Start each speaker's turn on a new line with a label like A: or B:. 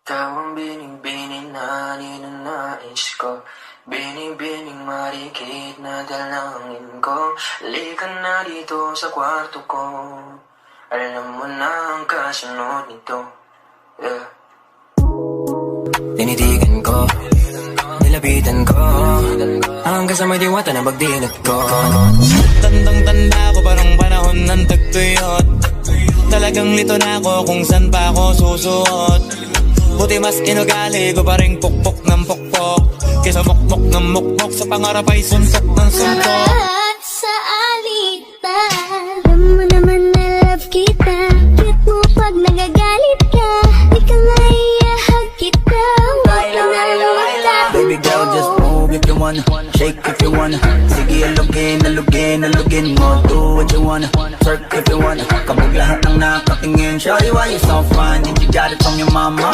A: Ikaw ang bining-bining na ninanais ko, bining-bining marikit na dalangin ko. Halika na dito sa kwarto ko, alam mo na ang kasunod nito. Tinitigan ko, nilapitan ko, hanggang sa may diwata na bagdinat ko.
B: Tandang-tanda ko parang panahon ng tagtuyot. Talagang lito na ako kung saan pa ako susuot. Buti mas inugali ko pa rin pukpok ng pukpok, kesa mukmok ng mukmok sa pangarap ay suntok ng suntok.
C: Salamat sa alitan, alam mo naman na love kita. Cute mo pag nagagalit ka, di ka maiyahag kita. Huwag ka na lumata.
D: Baby girl, just move if you wanna, shake if you wanna. Sige, alugin mo, do what you wanna. Twerk if you wanna, kabog lahat ng nakatingin. Shawty, why you so fine? Did you got it from your mama?